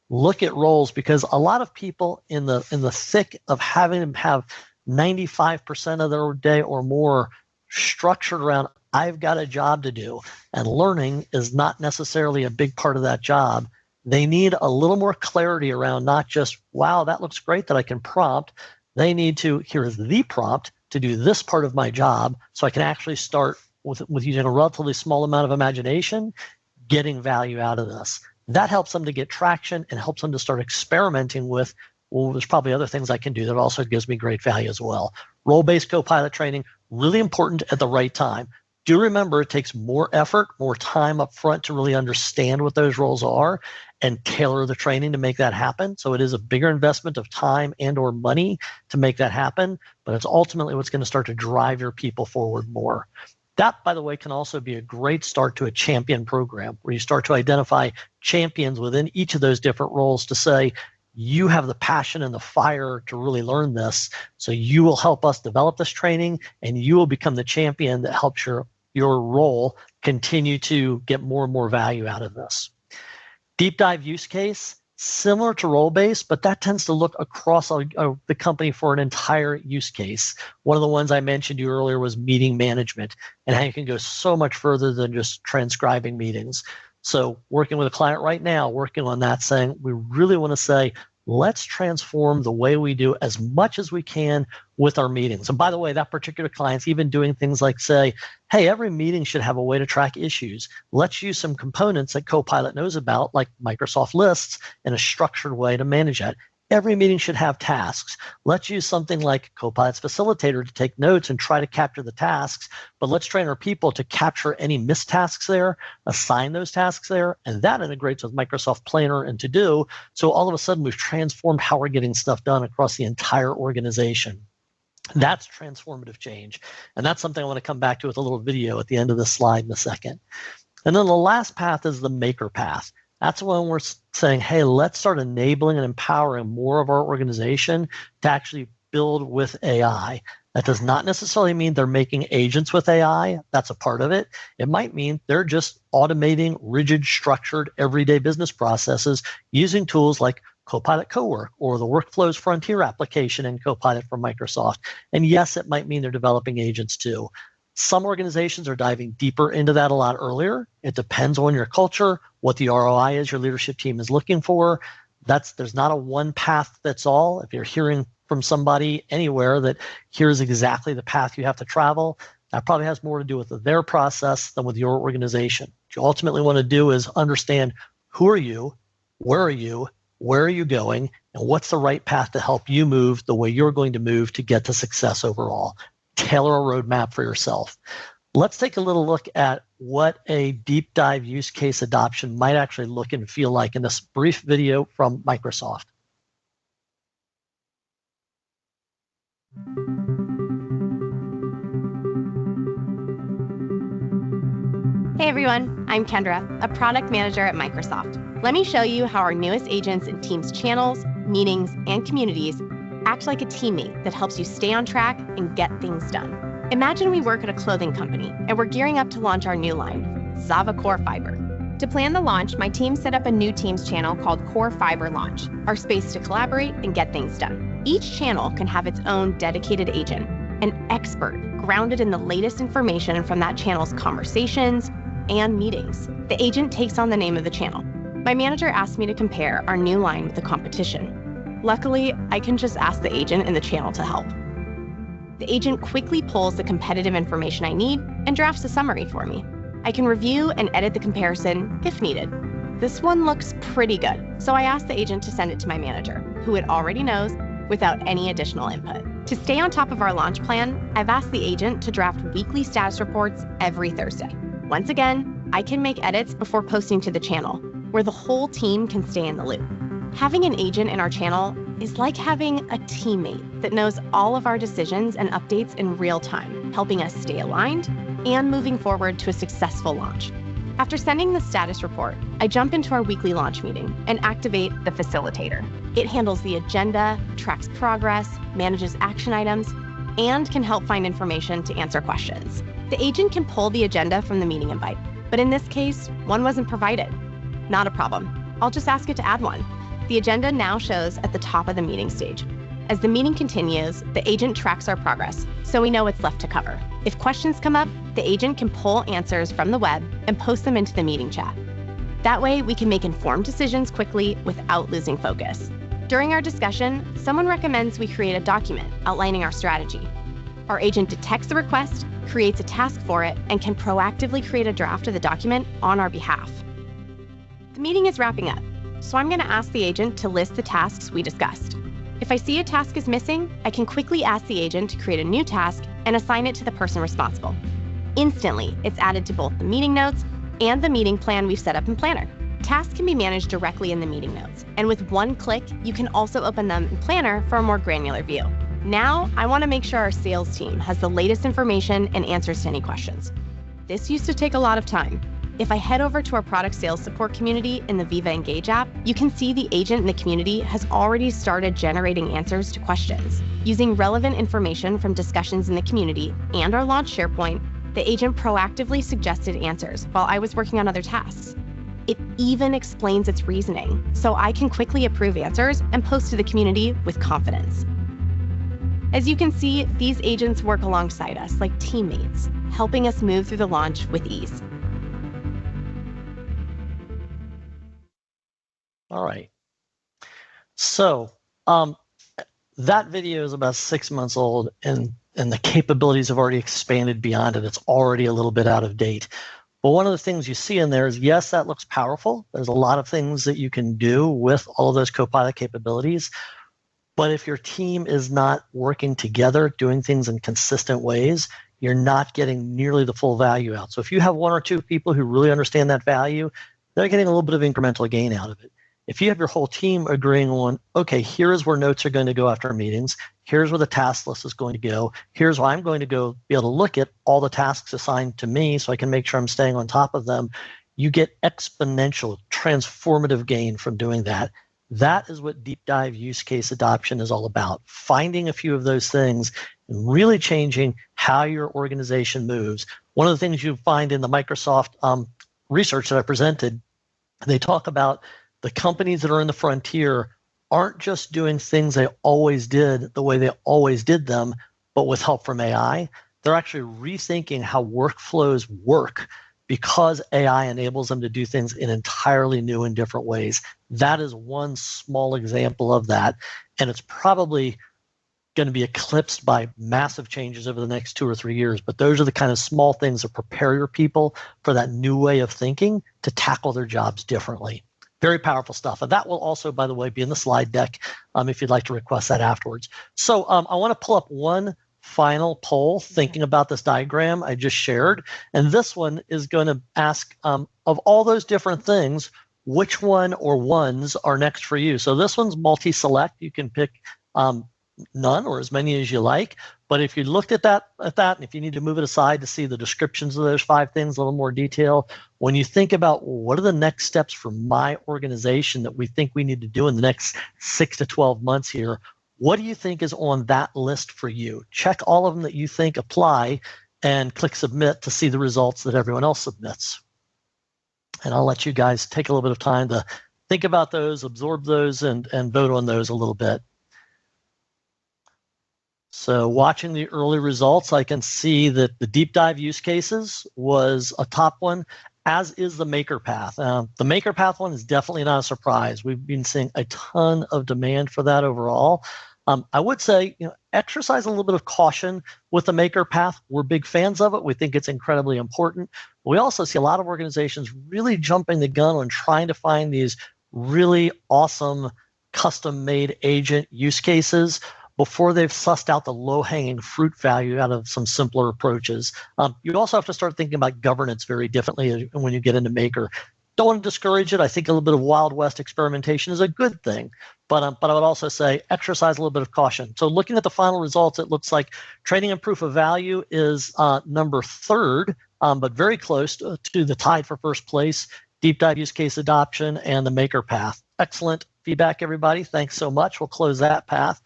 look at roles, because a lot of people in the thick of having to have 95% of their day or more structured around, I've got a job to do, and learning is not necessarily a big part of that job. They need a little more clarity around not just, wow, that looks great that I can prompt. They need to, here's the prompt to do this part of my job so I can actually start with using a relatively small amount of imagination, getting value out of this. That helps them to get traction and helps them to start experimenting with, well, there's probably other things I can do that also gives me great value as well. Role-based Copilot training, really important at the right time. Do remember it takes more effort, more time up front to really understand what those roles are and tailor the training to make that happen. So it is a bigger investment of time and or money to make that happen, but it's ultimately what's going to start to drive your people forward more. That, by the way, can also be a great start to a champion program where you start to identify champions within each of those different roles to say, you have the passion and the fire to really learn this, so you will help us develop this training and you will become the champion that helps your role continue to get more and more value out of this. Deep dive use case, similar to role-based, but that tends to look across the company for an entire use case. One of the ones I mentioned to you earlier was meeting management and how you can go so much further than just transcribing meetings. So working with a client right now, working on that, saying we really want to say, let's transform the way we do as much as we can with our meetings. And by the way, that particular client's even doing things like say, hey, every meeting should have a way to track issues. Let's use some components that Copilot knows about, like Microsoft Lists, in a structured way to manage that. Every meeting should have tasks. Let's use something like Copilot's Facilitator to take notes and try to capture the tasks, but let's train our people to capture any missed tasks there, assign those tasks there, and that integrates with Microsoft Planner and To-Do. So all of a sudden, we've transformed how we're getting stuff done across the entire organization. That's transformative change. And that's something I want to come back to with a little video at the end of this slide in a second. And then the last path is the maker path. That's when we're saying, hey, let's start enabling and empowering more of our organization to actually build with AI. That does not necessarily mean they're making agents with AI. That's a part of it. It might mean they're just automating rigid, structured, everyday business processes using tools like Copilot Cowork or the Workflows Frontier application in Copilot from Microsoft. And yes, it might mean they're developing agents too. Some organizations are diving deeper into that a lot earlier. It depends on your culture, what the ROI is your leadership team is looking for. There's not a one path fits all. If you're hearing from somebody anywhere that here's exactly the path you have to travel, that probably has more to do with their process than with your organization. What you ultimately want to do is understand who are you, where are you going, and what's the right path to help you move the way you're going to move to get to success overall. Tailor a roadmap for yourself. Let's take a little look at what a deep dive use case adoption might actually look and feel like in this brief video from Microsoft. Hey everyone, I'm Kendra, a product manager at Microsoft. Let me show you how our newest agents in Teams channels, meetings, and communities act like a teammate that helps you stay on track and get things done. Imagine we work at a clothing company and we're gearing up to launch our new line, Zava Core Fiber. To plan the launch, my team set up a new Teams channel called Core Fiber Launch, our space to collaborate and get things done. Each channel can have its own dedicated agent, an expert grounded in the latest information from that channel's conversations and meetings. The agent takes on the name of the channel. My manager asked me to compare our new line with the competition. Luckily, I can just ask the agent in the channel to help. The agent quickly pulls the competitive information I need and drafts a summary for me. I can review and edit the comparison if needed. This one looks pretty good, so I asked the agent to send it to my manager, who it already knows, without any additional input. To stay on top of our launch plan, I've asked the agent to draft weekly status reports every Thursday. Once again, I can make edits before posting to the channel, where the whole team can stay in the loop. Having an agent in our channel is like having a teammate that knows all of our decisions and updates in real time, helping us stay aligned and moving forward to a successful launch. After sending the status report, I jump into our weekly launch meeting and activate the facilitator. It handles the agenda, tracks progress, manages action items, and can help find information to answer questions. The agent can pull the agenda from the meeting invite, but in this case, one wasn't provided. Not a problem. I'll just ask it to add one. The agenda now shows at the top of the meeting stage. As the meeting continues, the agent tracks our progress, so we know what's left to cover. If questions come up, the agent can pull answers from the web and post them into the meeting chat. That way, we can make informed decisions quickly without losing focus. During our discussion, someone recommends we create a document outlining our strategy. Our agent detects the request, creates a task for it, and can proactively create a draft of the document on our behalf. The meeting is wrapping up, so I'm going to ask the agent to list the tasks we discussed. If I see a task is missing, I can quickly ask the agent to create a new task and assign it to the person responsible. Instantly, it's added to both the meeting notes and the meeting plan we've set up in Planner. Tasks can be managed directly in the meeting notes, and with one click, you can also open them in Planner for a more granular view. Now, I want to make sure our sales team has the latest information and answers to any questions. This used to take a lot of time. If I head over to our product sales support community in the Viva Engage app, you can see the agent in the community has already started generating answers to questions. Using relevant information from discussions in the community and our launch SharePoint, the agent proactively suggested answers while I was working on other tasks. It even explains its reasoning, so I can quickly approve answers and post to the community with confidence. As you can see, these agents work alongside us like teammates, helping us move through the launch with ease. All right. So that video is about 6 months old, and the capabilities have already expanded beyond it. It's already a little bit out of date. But one of the things you see in there is, yes, that looks powerful. There's a lot of things that you can do with all of those Copilot capabilities. But if your team is not working together, doing things in consistent ways, you're not getting nearly the full value out. So if you have one or two people who really understand that value, they're getting a little bit of incremental gain out of it. if you have your whole team agreeing on, okay, here's where notes are going to go after meetings, here's where the task list is going to go, here's where I'm going to go be able to look at all the tasks assigned to me so I can make sure I'm staying on top of them, you get exponential, transformative gain from doing that. That is what deep dive use case adoption is all about. Finding a few of those things and really changing how your organization moves. One of the things you find in the Microsoft research that I presented, they talk about the companies that are in the frontier aren't just doing things they always did the way they always did them, but with help from AI. They're actually rethinking how workflows work because AI enables them to do things in entirely new and different ways. That is one small example of that, and it's probably going to be eclipsed by massive changes over the next 2 or 3 years. But those are the kind of small things that prepare your people for that new way of thinking to tackle their jobs differently. Very powerful stuff. And that will also, by the way, be in the slide deck if you'd like to request that afterwards. So I want to pull up one final poll thinking about this diagram I just shared. And this one is going to ask, of all those different things, which one or ones are next for you? So this one's multi-select. You can pick none or as many as you like. But if you looked at that, and if you need to move it aside to see the descriptions of those 5 things in a little more detail, when you think about what are the next steps for my organization that we think we need to do in the next 6 to 12 months here, what do you think is on that list for you? Check all of them that you think apply and click submit to see the results that everyone else submits. And I'll let you guys take a little bit of time to think about those, absorb those, and vote on those a little bit. So watching the early results, I can see that the deep dive use cases was a top one, as is the maker path. The maker path one is definitely not a surprise. We've been seeing a ton of demand for that overall. I would say, exercise a little bit of caution with the maker path. We're big fans of it. We think it's incredibly important. We also see a lot of organizations really jumping the gun on trying to find these really awesome custom-made agent use cases before they've sussed out the low-hanging fruit value out of some simpler approaches. You also have to start thinking about governance very differently when you get into Maker. Don't want to discourage it. I think a little bit of Wild West experimentation is a good thing, but I would also say exercise a little bit of caution. So looking at the final results, it looks like training and proof of value is number 3rd, but very close to the tied for first place, deep dive use case adoption, and the Maker path. Excellent feedback, everybody. Thanks so much. We'll close that path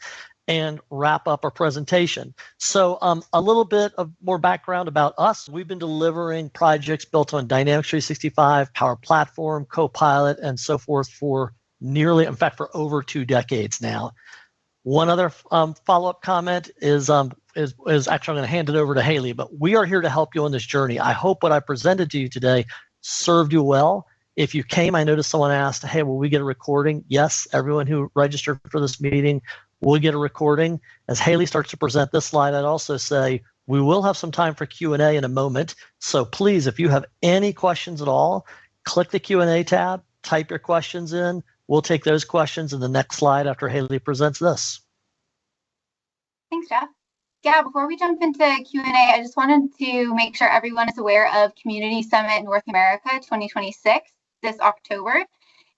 and wrap up our presentation. So a little bit of more background about us. We've been delivering projects built on Dynamics 365, Power Platform, Copilot, and so forth for for over 2 decades now. One other follow-up comment is actually I'm going to hand it over to Haley, but we are here to help you on this journey. I hope what I presented to you today served you well. If you came, I noticed someone asked, hey, will we get a recording? Yes, everyone who registered for this meeting will get a recording. As Haley starts to present this slide, I'd also say we will have some time for Q&A in a moment. So please, if you have any questions at all, click the Q&A tab, type your questions in. We'll take those questions in the next slide after Haley presents this. Thanks, Jeff. Yeah, before we jump into Q&A, I just wanted to make sure everyone is aware of Community Summit North America 2026 this October.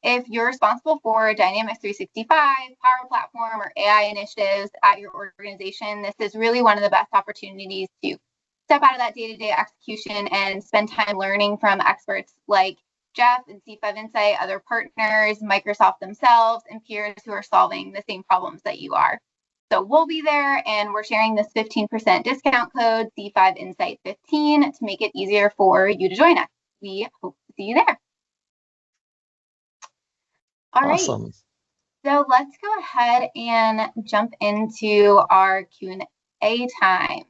If you're responsible for Dynamics 365, Power Platform, or AI initiatives at your organization, this is really one of the best opportunities to step out of that day-to-day execution and spend time learning from experts like Jeff and C5 Insight, other partners, Microsoft themselves, and peers who are solving the same problems that you are. So we'll be there, and we're sharing this 15% discount code, C5 Insight 15, to make it easier for you to join us. We hope to see you there. All awesome. Right, so let's go ahead and jump into our Q&A time.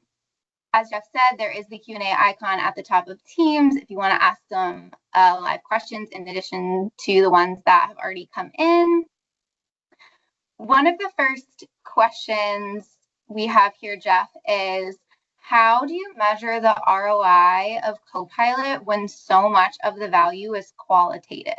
As Jeff said, there is the Q&A icon at the top of Teams if you want to ask some live questions in addition to the ones that have already come in. One of the first questions we have here, Jeff, is how do you measure the ROI of Copilot when so much of the value is qualitative?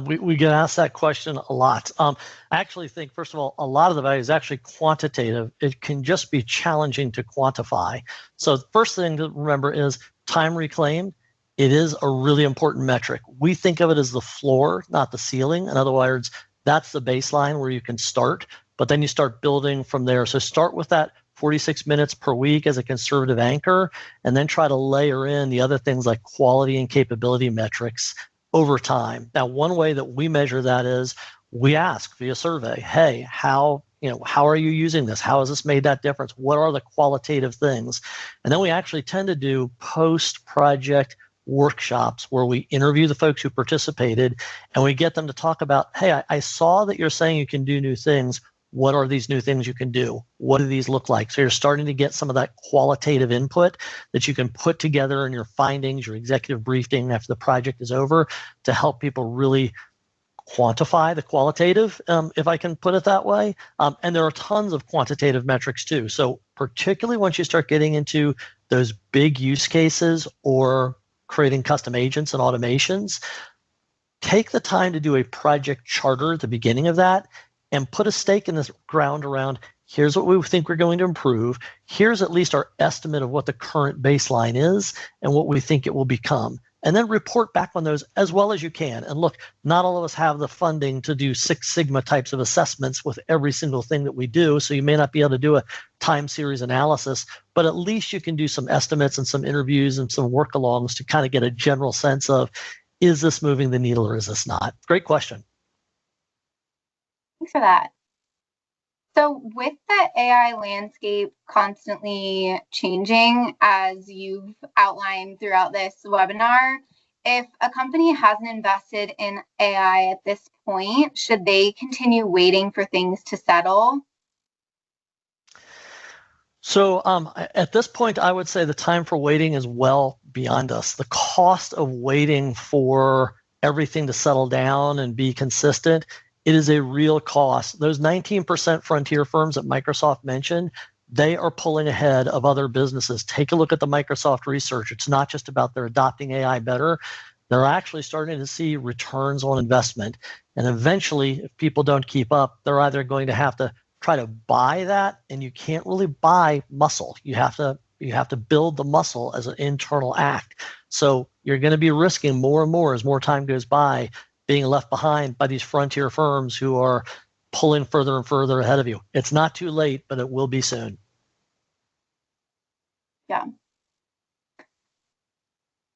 We get asked that question a lot. I actually think, first of all, a lot of the value is actually quantitative. It can just be challenging to quantify. So the first thing to remember is time reclaimed it is a really important metric. We think of it as the floor, not the ceiling. In other words, that's the baseline where you can start, but then you start building from there. So start with that 46 minutes per week as a conservative anchor, and then try to layer in the other things like quality and capability metrics over time. Now, one way that we measure that is we ask via survey, hey, how are you using this? How has this made that difference? What are the qualitative things? And then we actually tend to do post-project workshops where we interview the folks who participated and we get them to talk about, hey, I saw that you're saying you can do new things. What are these new things you can do? What do these look like? So you're starting to get some of that qualitative input that you can put together in your findings, your executive briefing after the project is over, to help people really quantify the qualitative, if I can put it that way. And there are tons of quantitative metrics too. So particularly once you start getting into those big use cases or creating custom agents and automations, take the time to do a project charter at the beginning of that and put a stake in the ground around, here's what we think we're going to improve. Here's at least our estimate of what the current baseline is and what we think it will become. And then report back on those as well as you can. And look, not all of us have the funding to do Six Sigma types of assessments with every single thing that we do. So you may not be able to do a time series analysis, but at least you can do some estimates and some interviews and some work-alongs to kind of get a general sense of, is this moving the needle or is this not? Great question. Thanks for that. So with the AI landscape constantly changing, as you've outlined throughout this webinar, if a company hasn't invested in AI at this point, should they continue waiting for things to settle? So at this point, I would say the time for waiting is well beyond us. The cost of waiting for everything to settle down and be consistent, it is a real cost. Those 19% frontier firms that Microsoft mentioned, they are pulling ahead of other businesses. Take a look at the Microsoft research. It's not just about they're adopting AI better. They're actually starting to see returns on investment. And eventually, if people don't keep up, they're either going to have to try to buy that, and you can't really buy muscle. You have to build the muscle as an internal act. So you're going to be risking more and more as more time goes by, being left behind by these frontier firms who are pulling further and further ahead of you. It's not too late, but it will be soon. Yeah.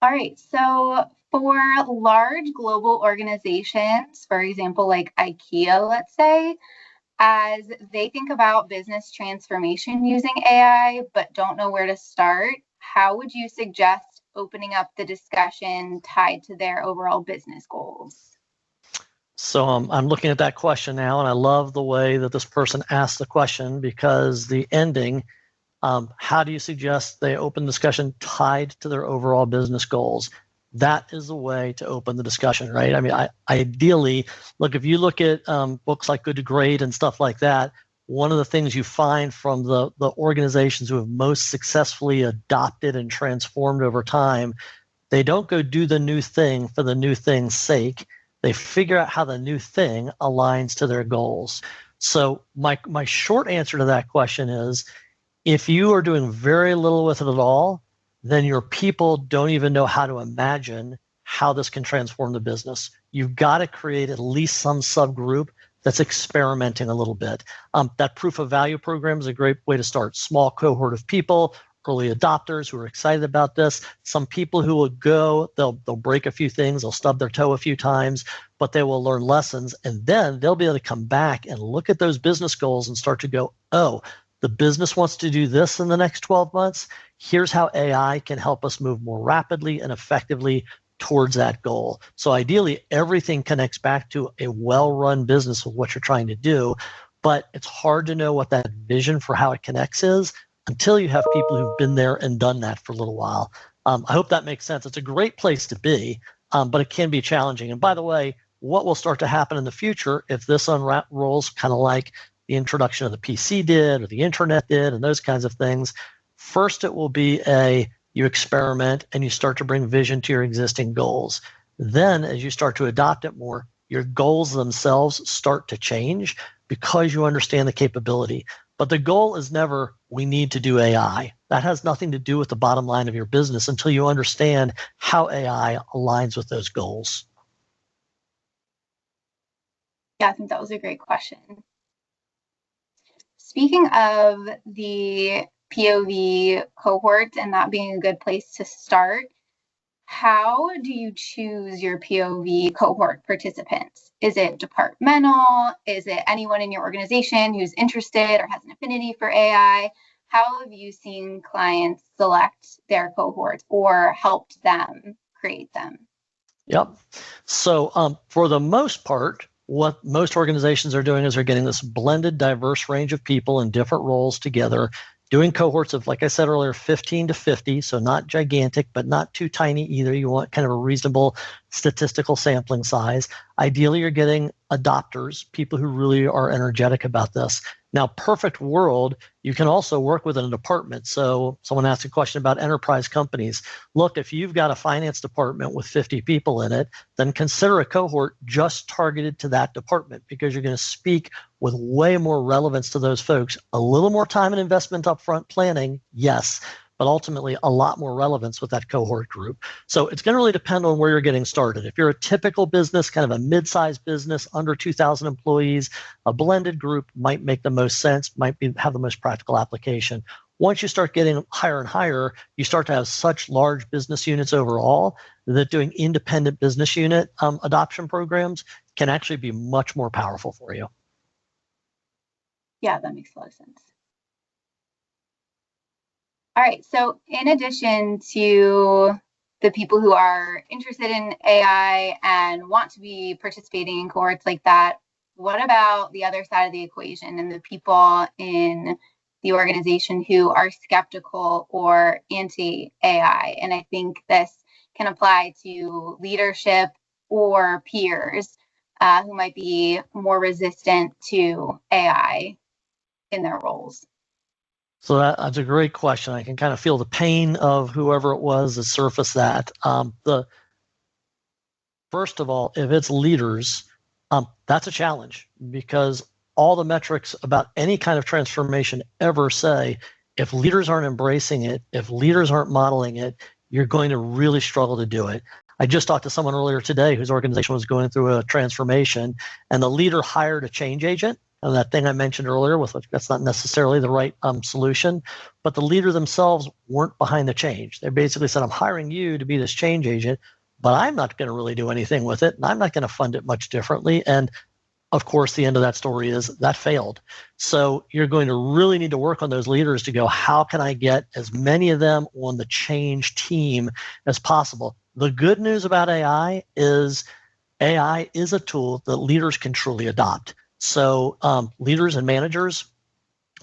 All right. So for large global organizations, for example, like IKEA, let's say, as they think about business transformation using AI, but don't know where to start, how would you suggest opening up the discussion tied to their overall business goals? So I'm looking at that question now, and I love the way that this person asked the question, because the ending, how do you suggest they open discussion tied to their overall business goals? That is the way to open the discussion, right? I mean, ideally, look, if you look at books like Good to Great and stuff like that, one of the things you find from the organizations who have most successfully adopted and transformed over time, they don't go do the new thing for the new thing's sake. They figure out how the new thing aligns to their goals. So my short answer to that question is, if you are doing very little with it at all, then your people don't even know how to imagine how this can transform the business. You've got to create at least some subgroup that's experimenting a little bit. That proof of value program is a great way to start. Small cohort of people, early adopters who are excited about this. Some people who will go, they'll break a few things, they'll stub their toe a few times, but they will learn lessons, and then they'll be able to come back and look at those business goals and start to go, oh, the business wants to do this in the next 12 months. Here's how AI can help us move more rapidly and effectively towards that goal. So ideally, everything connects back to a well-run business of what you're trying to do, but it's hard to know what that vision for how it connects is until you have people who've been there and done that for a little while. I hope that makes sense. It's a great place to be, but it can be challenging. And by the way, what will start to happen in the future if this unrolls kind of like the introduction of the PC did or the internet did and those kinds of things? First, it will be you experiment and you start to bring vision to your existing goals. Then as you start to adopt it more, your goals themselves start to change because you understand the capability. But the goal is never, we need to do AI. That has nothing to do with the bottom line of your business until you understand how AI aligns with those goals. Yeah, I think that was a great question. Speaking of the POV cohort and that being a good place to start, how do you choose your POV cohort participants? Is it departmental? Is it anyone in your organization who's interested or has an affinity for AI? How have you seen clients select their cohorts or helped them create them? Yep. So for the most part, what most organizations are doing is they're getting this blended, diverse range of people in different roles together, doing cohorts of, like I said earlier, 15 to 50, so not gigantic, but not too tiny either. You want kind of a reasonable statistical sampling size. Ideally, you're getting adopters, people who really are energetic about this. Now, perfect world, you can also work within a department. So someone asked a question about enterprise companies. Look, if you've got a finance department with 50 people in it, then consider a cohort just targeted to that department because you're going to speak with way more relevance to those folks. A little more time and investment upfront planning, yes, but ultimately a lot more relevance with that cohort group. So it's going to really depend on where you're getting started. If you're a typical business, kind of a mid-sized business, under 2,000 employees, a blended group might make the most sense, have the most practical application. Once you start getting higher and higher, you start to have such large business units overall that doing independent business unit adoption programs can actually be much more powerful for you. Yeah, that makes a lot of sense. All right, so in addition to the people who are interested in AI and want to be participating in cohorts like that, what about the other side of the equation and the people in the organization who are skeptical or anti-AI? And I think this can apply to leadership or peers who might be more resistant to AI in their roles. So that's a great question. I can kind of feel the pain of whoever it was that surfaced that. First of all, if it's leaders, that's a challenge because all the metrics about any kind of transformation ever say, if leaders aren't embracing it, if leaders aren't modeling it, you're going to really struggle to do it. I just talked to someone earlier today whose organization was going through a transformation, and the leader hired a change agent. And that thing I mentioned earlier, that's not necessarily the right solution, but the leader themselves weren't behind the change. They basically said, I'm hiring you to be this change agent, but I'm not going to really do anything with it, and I'm not going to fund it much differently. And of course, the end of that story is that failed. So you're going to really need to work on those leaders to go, how can I get as many of them on the change team as possible? The good news about AI is a tool that leaders can truly adopt. So leaders and managers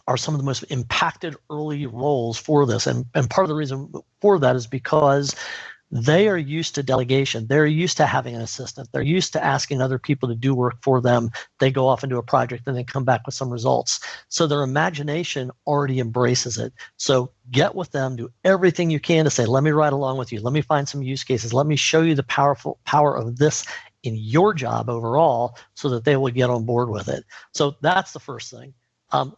are some of the most impacted early roles for this. And part of the reason for that is because they are used to delegation. They're used to having an assistant. They're used to asking other people to do work for them. They go off and do a project and they come back with some results. So their imagination already embraces it. So get with them, do everything you can to say, let me ride along with you. Let me find some use cases. Let me show you the power of this in your job overall so that they will get on board with it. So that's the first thing.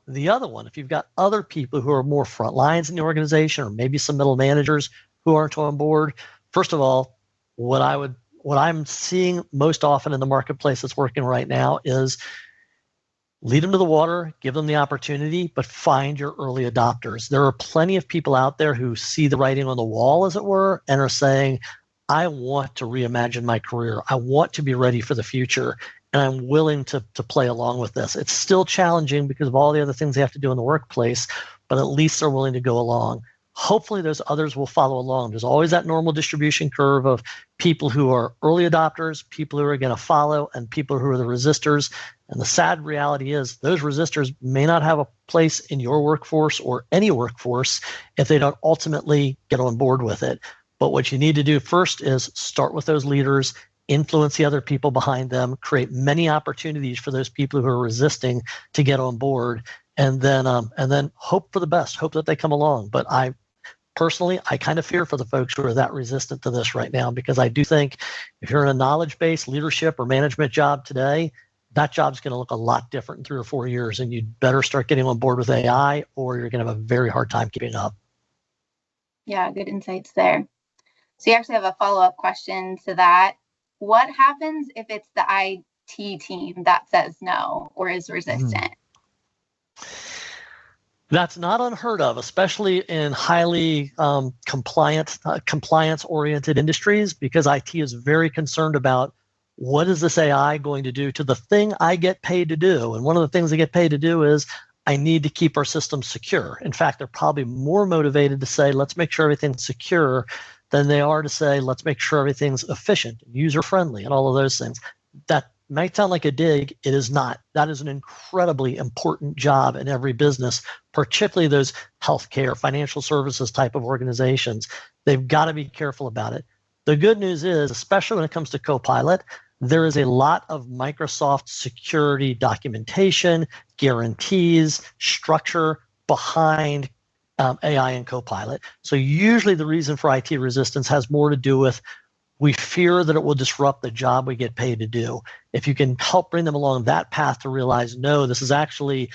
The other one, if you've got other people who are more front lines in the organization or maybe some middle managers who aren't on board, first of all, what I'm seeing most often in the marketplace that's working right now is lead them to the water, give them the opportunity, but find your early adopters. There are plenty of people out there who see the writing on the wall, as it were, and are saying, I want to reimagine my career. I want to be ready for the future, and I'm willing to play along with this. It's still challenging because of all the other things they have to do in the workplace, but at least they're willing to go along. Hopefully those others will follow along. There's always that normal distribution curve of people who are early adopters, people who are going to follow, and people who are the resistors. And the sad reality is those resistors may not have a place in your workforce or any workforce if they don't ultimately get on board with it. But what you need to do first is start with those leaders, influence the other people behind them, create many opportunities for those people who are resisting to get on board, and then hope for the best, hope that they come along. But personally, I kind of fear for the folks who are that resistant to this right now, because I do think if you're in a knowledge-based leadership or management job today, that job's going to look a lot different in 3 or 4 years, and you'd better start getting on board with AI, or you're going to have a very hard time keeping up. Yeah, good insights there. So you actually have a follow-up question to that. What happens if it's the IT team that says no or is resistant? That's not unheard of, especially in highly compliance-oriented industries, because IT is very concerned about what is this AI going to do to the thing I get paid to do. And one of the things they get paid to do is I need to keep our systems secure. In fact, they're probably more motivated to say, let's make sure everything's secure, than they are to say, let's make sure everything's efficient, user-friendly, and all of those things. That might sound like a dig. It is not. That is an incredibly important job in every business, particularly those healthcare, financial services type of organizations. They've got to be careful about it. The good news is, especially when it comes to Copilot, there is a lot of Microsoft security documentation, guarantees, structure behind AI and Copilot. So usually the reason for IT resistance has more to do with we fear that it will disrupt the job we get paid to do. If you can help bring them along that path to realize, no, this is actually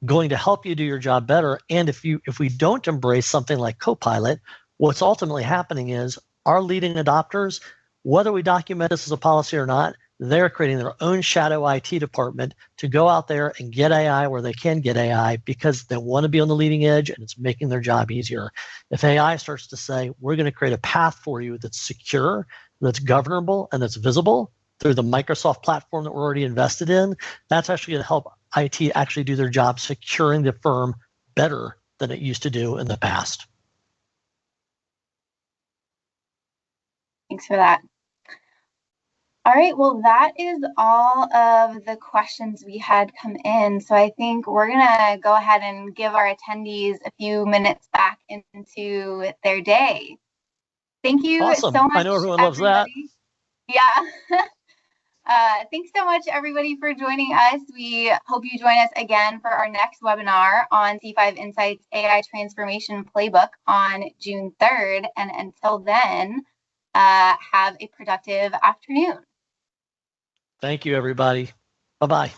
going to help you do your job better. And if we don't embrace something like Copilot, what's ultimately happening is our leading adopters, whether we document this as a policy or not, they're creating their own shadow IT department to go out there and get AI where they can get AI because they want to be on the leading edge and it's making their job easier. If AI starts to say, we're going to create a path for you that's secure, that's governable, and that's visible through the Microsoft platform that we're already invested in, that's actually going to help IT actually do their job securing the firm better than it used to do in the past. Thanks for that. All right, well, that is all of the questions we had come in. So I think we're going to go ahead and give our attendees a few minutes back into their day. Thank you Awesome. so much. I know everyone loves that. Yeah. Thanks so much, everybody, for joining us. We hope you join us again for our next webinar on C5 Insights AI Transformation Playbook on June 3rd. And until then, have a productive afternoon. Thank you, everybody. Bye-bye.